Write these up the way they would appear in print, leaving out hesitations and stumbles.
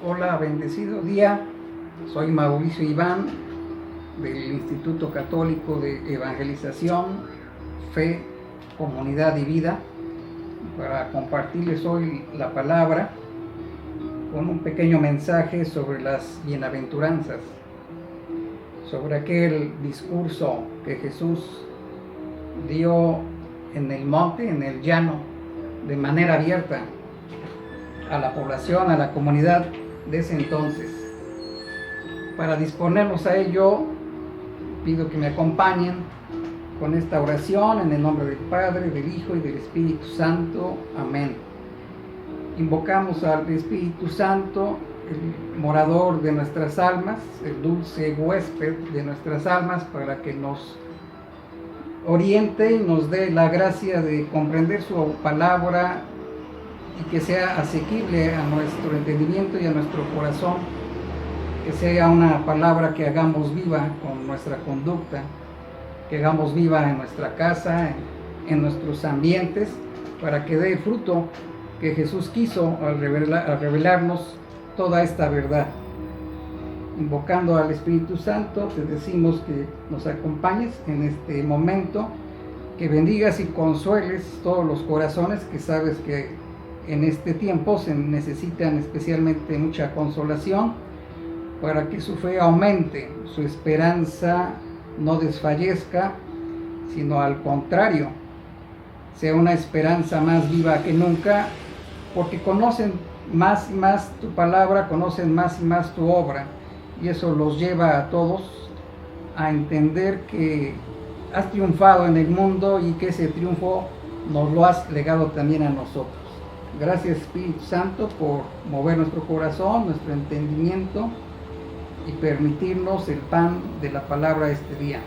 Hola, bendecido día. Soy Mauricio Iván del Instituto Católico de Evangelización, Fe, Comunidad y Vida, para compartirles hoy la palabra con un pequeño mensaje sobre las bienaventuranzas, sobre aquel discurso que Jesús dio en el monte, en el llano, de manera abierta a la población, a la comunidad de ese entonces. Para disponernos a ello, pido que me acompañen con esta oración en el nombre del Padre, del Hijo y del Espíritu Santo. Amén. Invocamos al Espíritu Santo, el morador de nuestras almas, el dulce huésped de nuestras almas, para que nos oriente y nos dé la gracia de comprender su palabra y que sea asequible a nuestro entendimiento y a nuestro corazón, que sea una palabra que hagamos viva con nuestra conducta, que hagamos viva en nuestra casa, en nuestros ambientes, para que dé fruto que Jesús quiso al revelarnos toda esta verdad. Invocando al Espíritu Santo, te decimos que nos acompañes en este momento, que bendigas y consueles todos los corazones, que sabes que en este tiempo se necesitan especialmente mucha consolación, para que su fe aumente, su esperanza no desfallezca, sino al contrario, sea una esperanza más viva que nunca, porque conocen más y más tu palabra, conocen más y más tu obra, y eso los lleva a todos a entender que has triunfado en el mundo y que ese triunfo nos lo has legado también a nosotros. Gracias, Espíritu Santo, por mover nuestro corazón, nuestro entendimiento y permitirnos el pan de la palabra este día.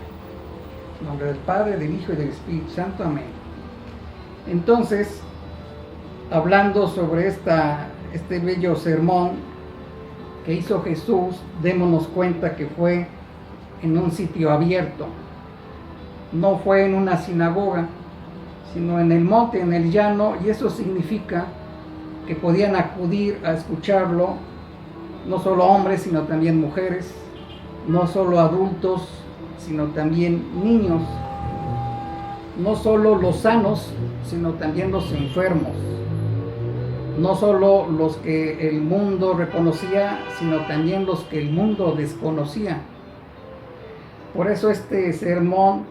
En nombre del Padre, del Hijo y del Espíritu Santo. Amén. Entonces, hablando sobre este bello sermón que hizo Jesús, démonos cuenta que fue en un sitio abierto. No fue en una sinagoga, sino en el monte, en el llano, y eso significa que podían acudir a escucharlo no solo hombres, sino también mujeres, no solo adultos, sino también niños, no solo los sanos, sino también los enfermos, no solo los que el mundo reconocía, sino también los que el mundo desconocía. Por eso este sermón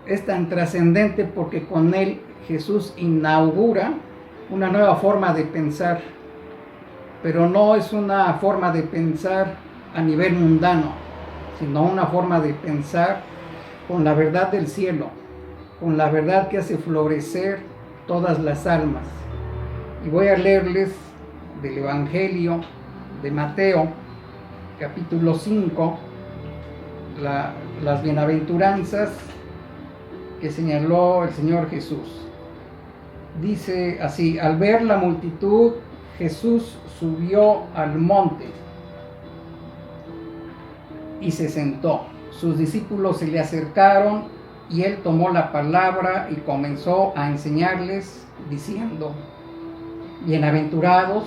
es tan trascendente, porque con él Jesús inaugura una nueva forma de pensar, pero no es una forma de pensar a nivel mundano, sino una forma de pensar con la verdad del cielo, con la verdad que hace florecer todas las almas. Y voy a leerles del Evangelio de Mateo, capítulo 5, las bienaventuranzas que señaló el Señor Jesús. Dice así: al ver la multitud, Jesús subió al monte y se sentó. Sus discípulos se le acercaron y él tomó la palabra y comenzó a enseñarles, diciendo: bienaventurados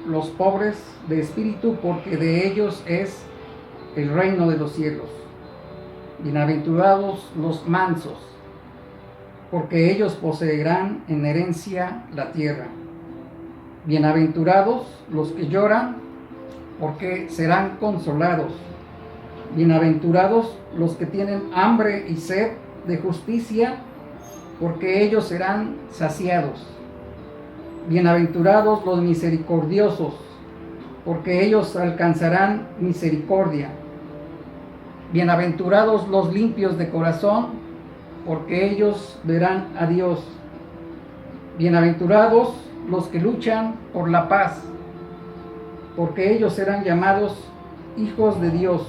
los pobres de espíritu, porque de ellos es el reino de los cielos. Bienaventurados los mansos, porque ellos poseerán en herencia la tierra. Bienaventurados los que lloran, porque serán consolados. Bienaventurados los que tienen hambre y sed de justicia, porque ellos serán saciados. Bienaventurados los misericordiosos, porque ellos alcanzarán misericordia. Bienaventurados los limpios de corazón, porque ellos verán a Dios. Bienaventurados los que luchan por la paz, porque ellos serán llamados hijos de Dios.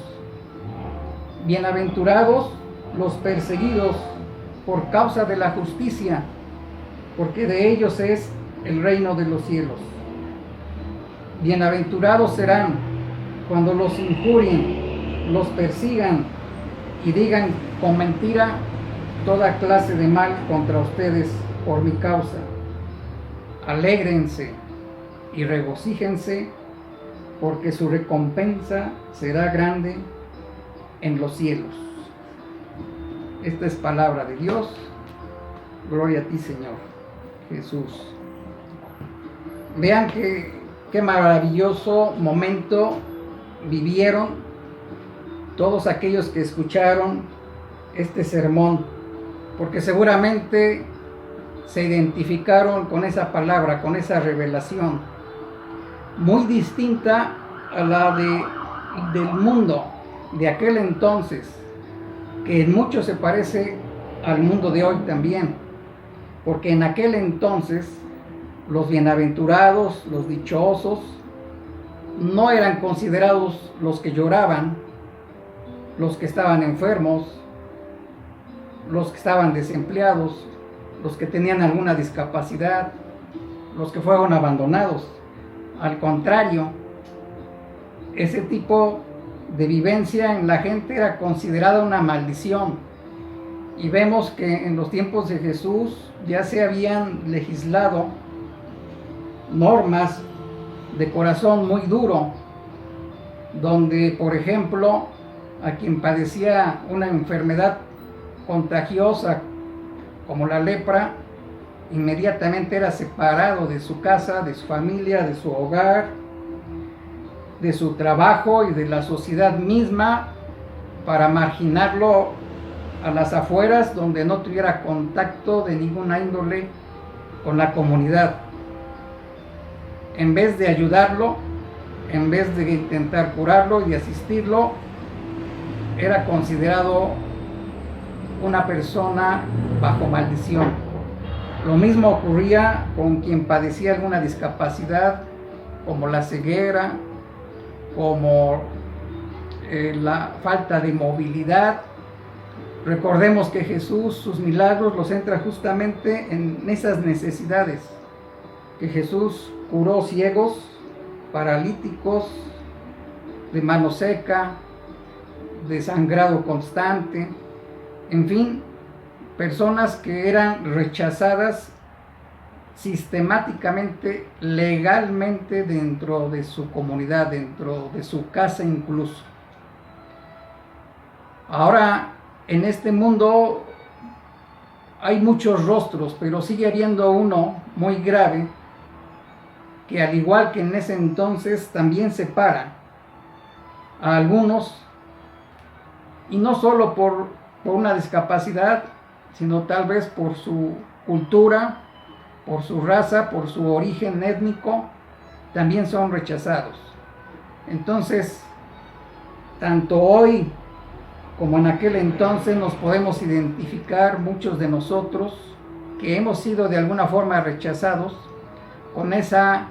Bienaventurados los perseguidos por causa de la justicia, porque de ellos es el reino de los cielos. Bienaventurados serán cuando los injurien, los persigan y digan con mentira toda clase de mal contra ustedes por mi causa. Alégrense y regocíjense, porque su recompensa será grande en los cielos. Esta es palabra de Dios. Gloria a ti, Señor Jesús. Vean qué maravilloso momento vivieron todos aquellos que escucharon este sermón, porque seguramente se identificaron con esa palabra, con esa revelación, muy distinta a la del mundo de aquel entonces, que en mucho se parece al mundo de hoy también, porque en aquel entonces los bienaventurados, los dichosos, no eran considerados los que lloraban, los que estaban enfermos, los que estaban desempleados, los que tenían alguna discapacidad, los que fueron abandonados. Al contrario, ese tipo de vivencia en la gente era considerada una maldición. Y vemos que en los tiempos de Jesús ya se habían legislado normas de corazón muy duro, donde, por ejemplo, a quien padecía una enfermedad contagiosa como la lepra, inmediatamente era separado de su casa, de su familia, de su hogar, de su trabajo y de la sociedad misma, para marginarlo a las afueras, donde no tuviera contacto de ninguna índole con la comunidad. En vez de ayudarlo, en vez de intentar curarlo y asistirlo, era considerado una persona bajo maldición. Lo mismo ocurría con quien padecía alguna discapacidad, como la ceguera, como la falta de movilidad. Recordemos que Jesús, sus milagros los centra justamente en esas necesidades, que Jesús curó ciegos, paralíticos, de mano seca, de sangrado constante, en fin, personas que eran rechazadas sistemáticamente, legalmente dentro de su comunidad, dentro de su casa incluso. Ahora, en este mundo hay muchos rostros, pero sigue habiendo uno muy grave, que al igual que en ese entonces también separa a algunos, y no solo por una discapacidad, sino tal vez por su cultura, por su raza, por su origen étnico, también son rechazados. Entonces, tanto hoy como en aquel entonces nos podemos identificar muchos de nosotros que hemos sido de alguna forma rechazados con esa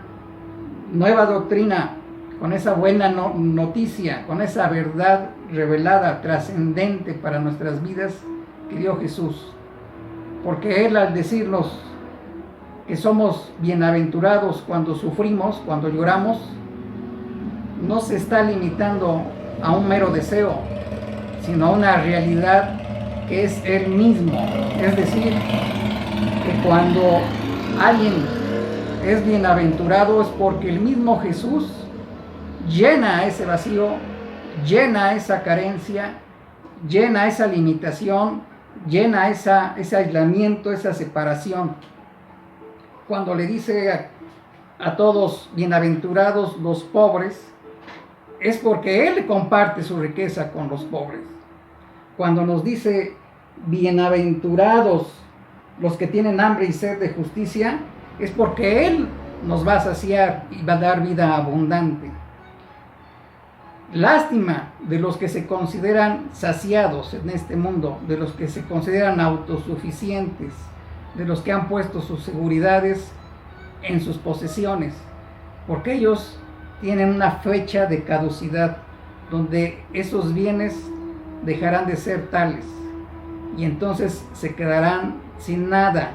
nueva doctrina, con esa buena noticia, con esa verdad revelada, trascendente para nuestras vidas que dio Jesús. Porque Él, al decirnos que somos bienaventurados cuando sufrimos, cuando lloramos, no se está limitando a un mero deseo, sino a una realidad que es Él mismo. Es decir, que cuando alguien es bienaventurado es porque el mismo Jesús llena ese vacío, llena esa carencia, llena esa limitación, llena ese aislamiento, esa separación. Cuando le dice a todos bienaventurados los pobres, es porque Él comparte su riqueza con los pobres. Cuando nos dice bienaventurados los que tienen hambre y sed de justicia, es porque Él nos va a saciar y va a dar vida abundante. Lástima de los que se consideran saciados en este mundo, de los que se consideran autosuficientes, de los que han puesto sus seguridades en sus posesiones, porque ellos tienen una fecha de caducidad, donde esos bienes dejarán de ser tales, y entonces se quedarán sin nada.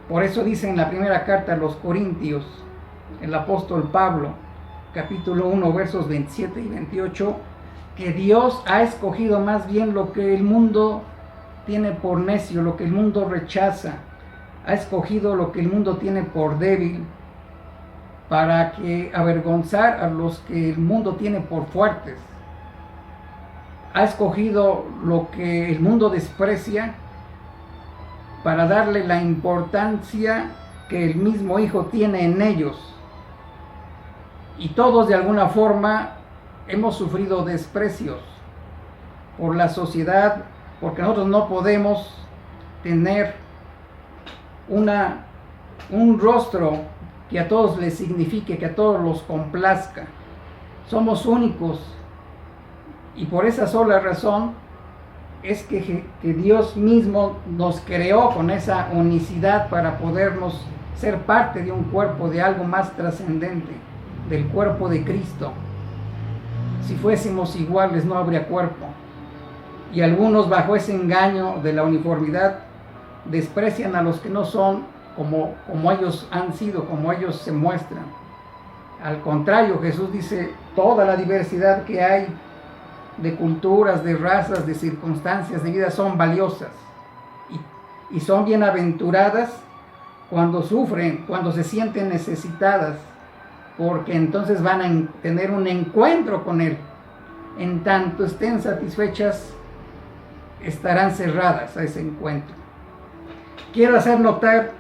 Por eso dice en la primera carta a los Corintios, el apóstol Pablo, capítulo 1, versos 27 y 28, que Dios ha escogido más bien lo que el mundo tiene por necio, lo que el mundo rechaza, ha escogido lo que el mundo tiene por débil, para que avergonzar a los que el mundo tiene por fuertes. Ha escogido lo que el mundo desprecia para darle la importancia que el mismo Hijo tiene en ellos. Y todos de alguna forma hemos sufrido desprecios por la sociedad, porque nosotros no podemos tener un rostro que a todos les signifique, que a todos los complazca. Somos únicos, y por esa sola razón es que Dios mismo nos creó con esa unicidad para podernos ser parte de un cuerpo, de algo más trascendente, del cuerpo de Cristo. Si fuésemos iguales no habría cuerpo. Y algunos, bajo ese engaño de la uniformidad, desprecian a los que no son como ellos han sido, como ellos se muestran. Al contrario, Jesús dice, toda la diversidad que hay de culturas, de razas, de circunstancias de vida son valiosas y son bienaventuradas cuando sufren, cuando se sienten necesitadas, porque entonces van a tener un encuentro con Él. En tanto estén satisfechas, estarán cerradas a ese encuentro. Quiero hacer notar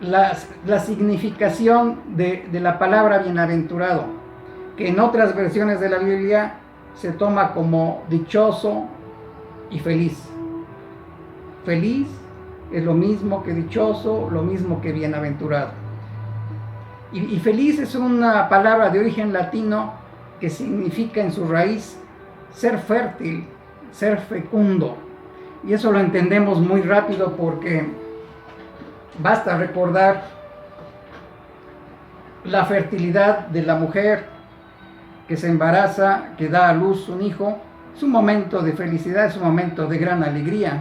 la significación de la palabra bienaventurado, que en otras versiones de la Biblia se toma como dichoso y feliz. Feliz es lo mismo que dichoso, lo mismo que bienaventurado. Y feliz es una palabra de origen latino que significa en su raíz ser fértil, ser fecundo. Y eso lo entendemos muy rápido porque basta recordar la fertilidad de la mujer que se embaraza, que da a luz un hijo. Es un momento de felicidad, es un momento de gran alegría,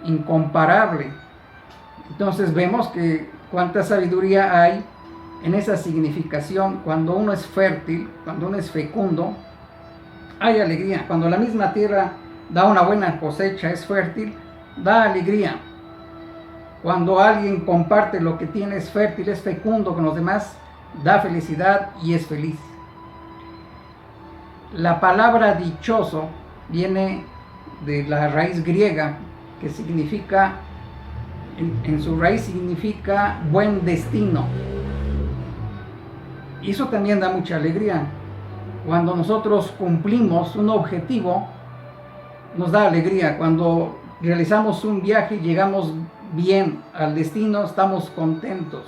incomparable. Entonces vemos que cuánta sabiduría hay en esa significación. Cuando uno es fértil, cuando uno es fecundo, hay alegría. Cuando la misma tierra da una buena cosecha, es fértil, da alegría. Cuando alguien comparte lo que tiene, es fértil, es fecundo con los demás, da felicidad y es feliz. La palabra dichoso viene de la raíz griega, que significa, en su raíz significa buen destino. Y eso también da mucha alegría. Cuando nosotros cumplimos un objetivo, nos da alegría. Cuando realizamos un viaje y llegamos bien al destino, estamos contentos.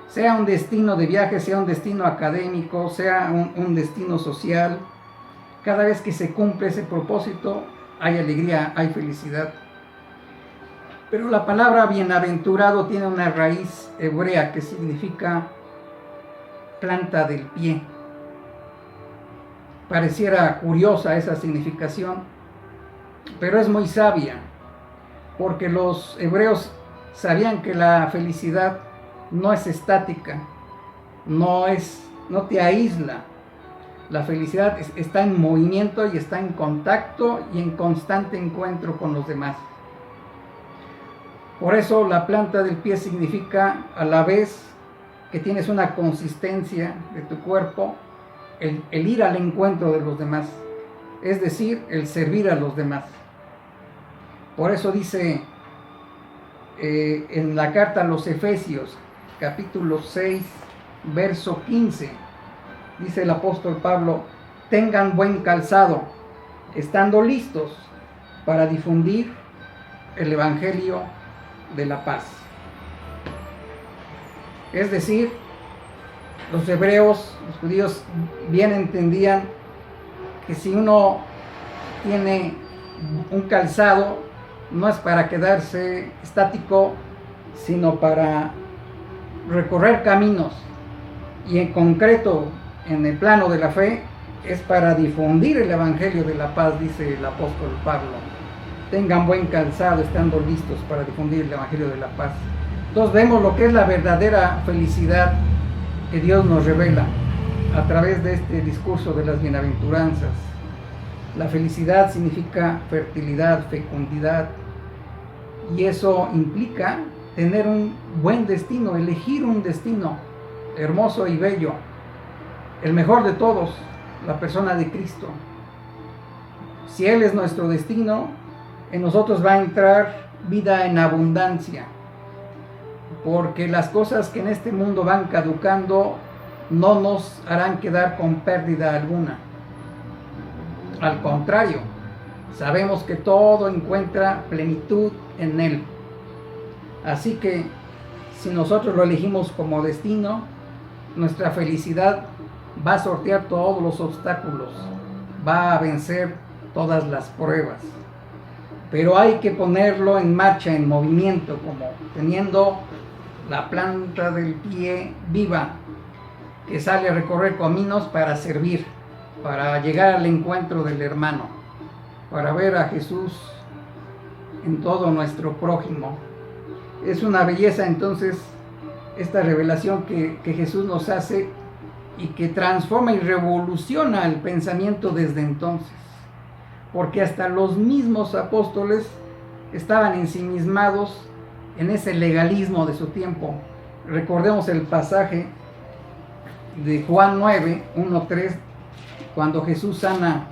Sea un destino de viaje, sea un destino académico, sea un destino social. Cada vez que se cumple ese propósito, hay alegría, hay felicidad. Pero la palabra bienaventurado tiene una raíz hebrea que significa planta del pie. Pareciera curiosa esa significación, pero es muy sabia, porque los hebreos sabían que la felicidad no es estática, no te aísla. La felicidad está en movimiento y está en contacto y en constante encuentro con los demás. Por eso la planta del pie significa, a la vez que tienes una consistencia de tu cuerpo, el ir al encuentro de los demás, es decir, el servir a los demás. Por eso dice en la carta a los Efesios, capítulo 6, verso 15, dice el apóstol Pablo: tengan buen calzado, estando listos para difundir el evangelio de la paz. Es decir, los hebreos, los judíos, bien entendían que si uno tiene un calzado, no es para quedarse estático, sino para recorrer caminos, y en concreto en el plano de la fe es para difundir el evangelio de la paz, dice el apóstol Pablo. Tengan buen calzado, estando listos para difundir el evangelio de la paz. Entonces vemos lo que es la verdadera felicidad que Dios nos revela a través de este discurso de las bienaventuranzas. La felicidad significa fertilidad, fecundidad, y eso implica tener un buen destino, elegir un destino hermoso y bello, el mejor de todos, la persona de Cristo. Si Él es nuestro destino, en nosotros va a entrar vida en abundancia, porque las cosas que en este mundo van caducando no nos harán quedar con pérdida alguna. Al contrario, sabemos que todo encuentra plenitud en Él. Así que si nosotros lo elegimos como destino, nuestra felicidad va a sortear todos los obstáculos, va a vencer todas las pruebas. Pero hay que ponerlo en marcha, en movimiento, como teniendo la planta del pie viva, que sale a recorrer caminos para servir, para llegar al encuentro del hermano, para ver a Jesús en todo nuestro prójimo. Es una belleza entonces esta revelación que Jesús nos hace y que transforma y revoluciona el pensamiento desde entonces, porque hasta los mismos apóstoles estaban ensimismados en ese legalismo de su tiempo. Recordemos el pasaje de Juan 9, 1-3, cuando Jesús sana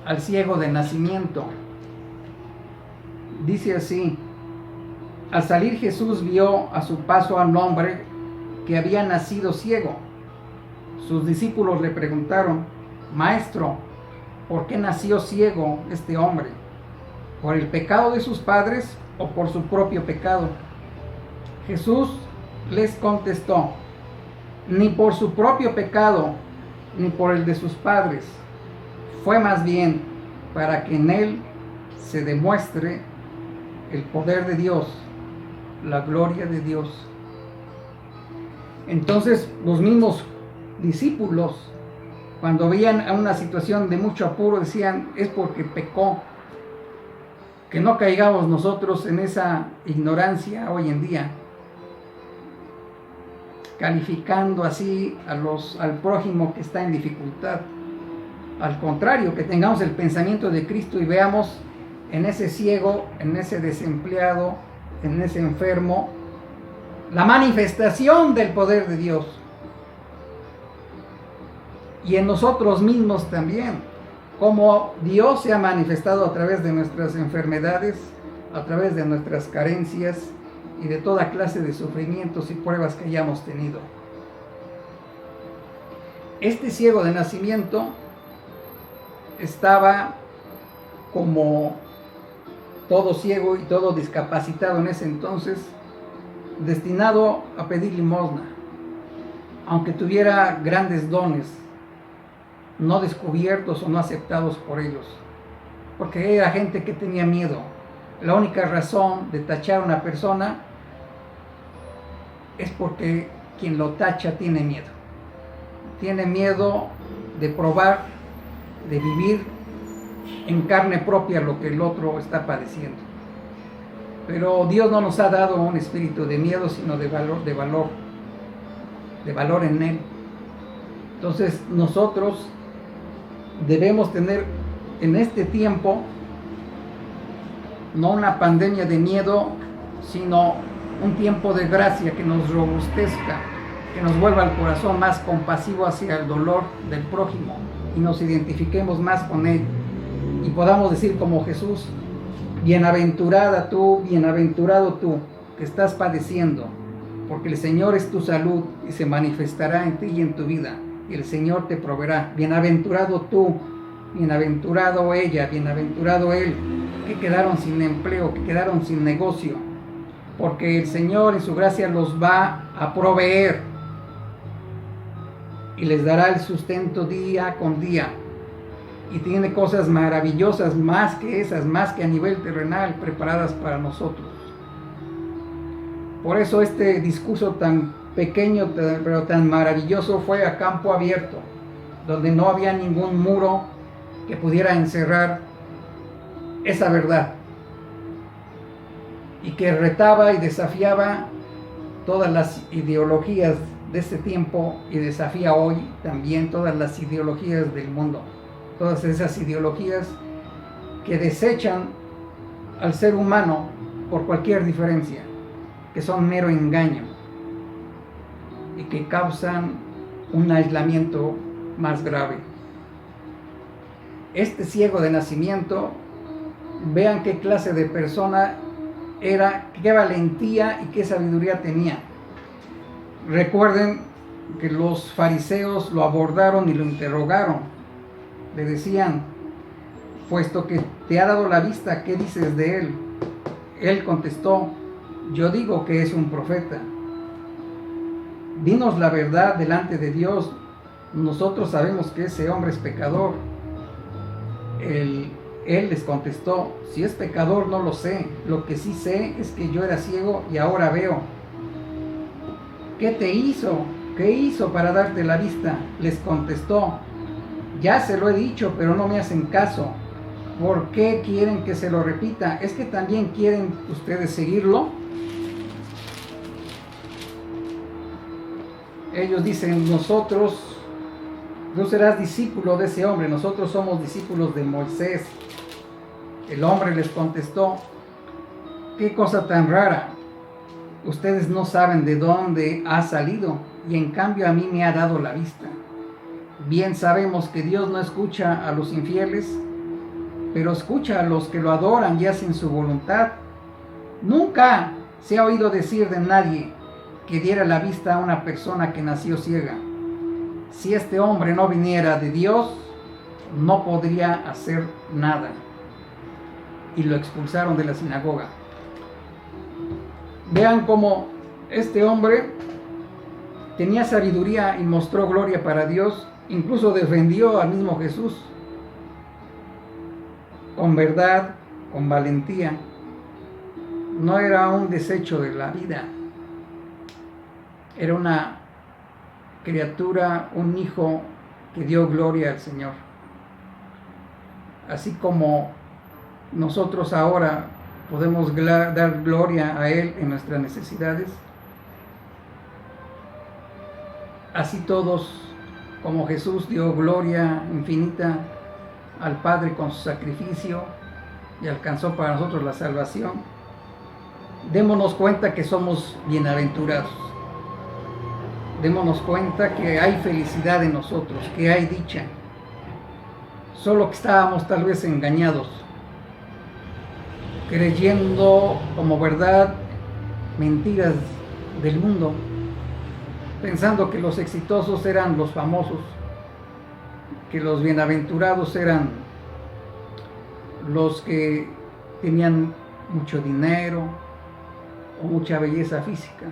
al ciego de nacimiento. Dice así: al salir Jesús vio a su paso a un hombre que había nacido ciego. Sus discípulos le preguntaron: Maestro, ¿por qué nació ciego este hombre? ¿Por el pecado de sus padres o por su propio pecado? Jesús les contestó: ni por su propio pecado, ni por el de sus padres. Fue más bien para que en él se demuestre el poder de Dios, la gloria de Dios. Entonces los mismos discípulos, cuando veían a una situación de mucho apuro, decían: es porque pecó. Que no caigamos nosotros en esa ignorancia hoy en día, calificando así al prójimo que está en dificultad. Al contrario, que tengamos el pensamiento de Cristo y veamos en ese ciego, en ese desempleado, en ese enfermo, la manifestación del poder de Dios. Y en nosotros mismos también, como Dios se ha manifestado a través de nuestras enfermedades, a través de nuestras carencias y de toda clase de sufrimientos y pruebas que hayamos tenido. Este ciego de nacimiento estaba, como todo ciego y todo discapacitado en ese entonces, destinado a pedir limosna, aunque tuviera grandes dones no descubiertos o no aceptados por ellos, porque era gente que tenía miedo. La única razón de tachar a una persona es porque quien lo tacha tiene miedo de probar, de vivir en carne propia lo que el otro está padeciendo. Pero Dios no nos ha dado un espíritu de miedo, sino de valor en Él. Entonces nosotros debemos tener en este tiempo no una pandemia de miedo, sino un tiempo de gracia que nos robustezca, que nos vuelva el corazón más compasivo hacia el dolor del prójimo y nos identifiquemos más con él y podamos decir como Jesús: bienaventurada tú, bienaventurado tú que estás padeciendo, porque el Señor es tu salud y se manifestará en ti y en tu vida, y el Señor te proveerá. Bienaventurado tú, bienaventurado ella, bienaventurado él, que quedaron sin empleo, que quedaron sin negocio, porque el Señor en su gracia los va a proveer y les dará el sustento día con día. Y tiene cosas maravillosas, más que esas, más que a nivel terrenal, preparadas para nosotros. Por eso este discurso tan pequeño pero tan maravilloso fue a campo abierto, donde no había ningún muro que pudiera encerrar esa verdad, y que retaba y desafiaba todas las ideologías de este tiempo y desafía hoy también todas las ideologías del mundo, todas esas ideologías que desechan al ser humano por cualquier diferencia, que son mero engaño y que causan un aislamiento más grave. Este ciego de nacimiento, vean qué clase de persona era, qué valentía y qué sabiduría tenía. Recuerden que los fariseos lo abordaron y lo interrogaron. Le decían: puesto que te ha dado la vista, ¿qué dices de él? Él contestó: yo digo que es un profeta. Dinos la verdad delante de Dios. Nosotros sabemos que ese hombre es pecador. Él les contestó: si es pecador no lo sé. Lo que sí sé es que yo era ciego y ahora veo. ¿Qué te hizo? ¿Qué hizo para darte la vista? Les contestó: ya se lo he dicho, pero no me hacen caso. ¿Por qué quieren que se lo repita? ¿Es que también quieren ustedes seguirlo? Ellos dicen: tú serás discípulo de ese hombre, nosotros somos discípulos de Moisés. El hombre les contestó: qué cosa tan rara. Ustedes no saben de dónde ha salido y en cambio a mí me ha dado la vista. Bien sabemos que Dios no escucha a los infieles, pero escucha a los que lo adoran y hacen su voluntad. Nunca se ha oído decir de nadie que diera la vista a una persona que nació ciega. Si este hombre no viniera de Dios, no podría hacer nada. Y lo expulsaron de la sinagoga. Vean cómo este hombre tenía sabiduría y mostró gloria para Dios, incluso defendió al mismo Jesús con verdad, con valentía. No era un desecho de la vida, era una criatura, un hijo que dio gloria al Señor. Así como nosotros ahora podemos dar gloria a Él en nuestras necesidades, así todos, como Jesús dio gloria infinita al Padre con su sacrificio y alcanzó para nosotros la salvación, démonos cuenta que somos bienaventurados. Démonos cuenta que hay felicidad en nosotros, que hay dicha. Solo que estábamos tal vez engañados, creyendo como verdad mentiras del mundo, pensando que los exitosos eran los famosos, que los bienaventurados eran los que tenían mucho dinero o mucha belleza física,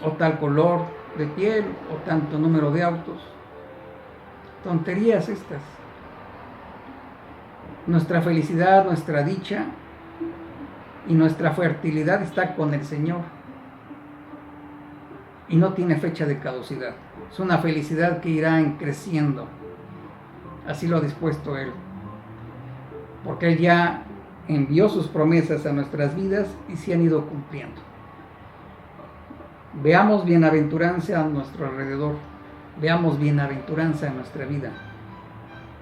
o tal color de piel, o tanto número de autos. Tonterías estas. Nuestra felicidad, nuestra dicha y nuestra fertilidad está con el Señor y no tiene fecha de caducidad. Es una felicidad que irá creciendo. Así lo ha dispuesto Él, porque Él ya envió sus promesas a nuestras vidas y se han ido cumpliendo. Veamos bienaventuranza a nuestro alrededor, veamos bienaventuranza en nuestra vida,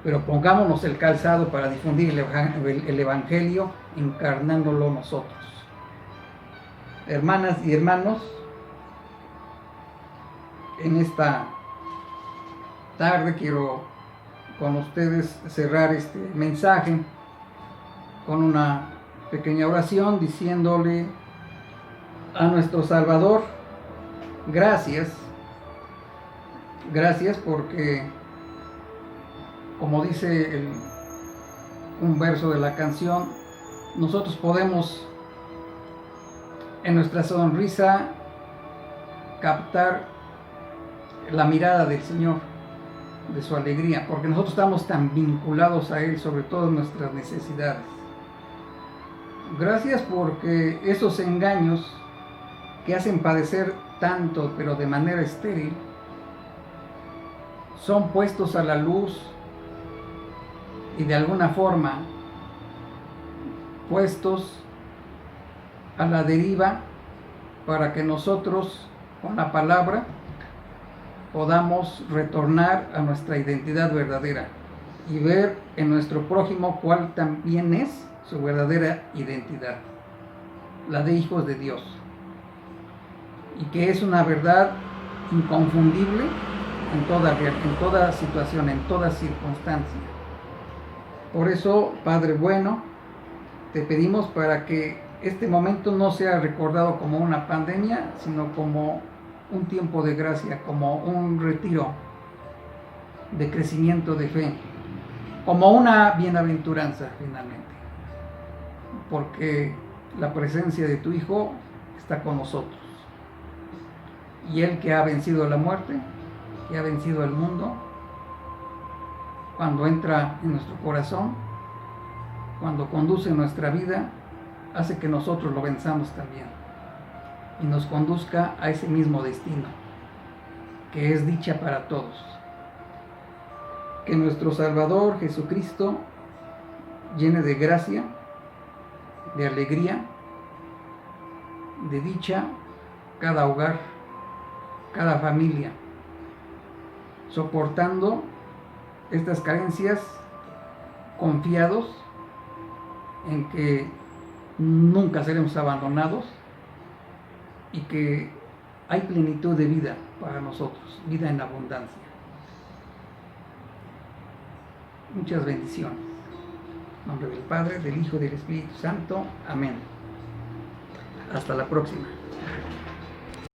pero pongámonos el calzado para difundir el Evangelio, encarnándolo nosotros. Hermanas y hermanos, en esta tarde quiero con ustedes cerrar este mensaje con una pequeña oración diciéndole a nuestro Salvador: gracias porque, como dice un verso de la canción, nosotros podemos en nuestra sonrisa captar la mirada del Señor, de su alegría, porque nosotros estamos tan vinculados a Él, sobre todo en nuestras necesidades. Gracias porque esos engaños que hacen padecer tanto, pero de manera estéril, son puestos a la luz y de alguna forma puestos a la deriva para que nosotros con la palabra podamos retornar a nuestra identidad verdadera y ver en nuestro prójimo cuál también es su verdadera identidad. la de hijos de Dios, y que es una verdad inconfundible en toda situación, en toda circunstancia. Por eso, Padre bueno, te pedimos para que este momento no sea recordado como una pandemia, sino como un tiempo de gracia, como un retiro de crecimiento de fe, como una bienaventuranza finalmente, porque la presencia de tu Hijo está con nosotros, y Él que ha vencido la muerte, que ha vencido el mundo, cuando entra en nuestro corazón, cuando conduce nuestra vida, hace que nosotros lo venzamos también y nos conduzca a ese mismo destino, que es dicha para todos. Que nuestro Salvador Jesucristo llene de gracia, de alegría, de dicha cada hogar, cada familia, soportando estas carencias, confiados en que nunca seremos abandonados y que hay plenitud de vida para nosotros, vida en abundancia. Muchas bendiciones. En nombre del Padre, del Hijo y del Espíritu Santo. Amén. Hasta la próxima.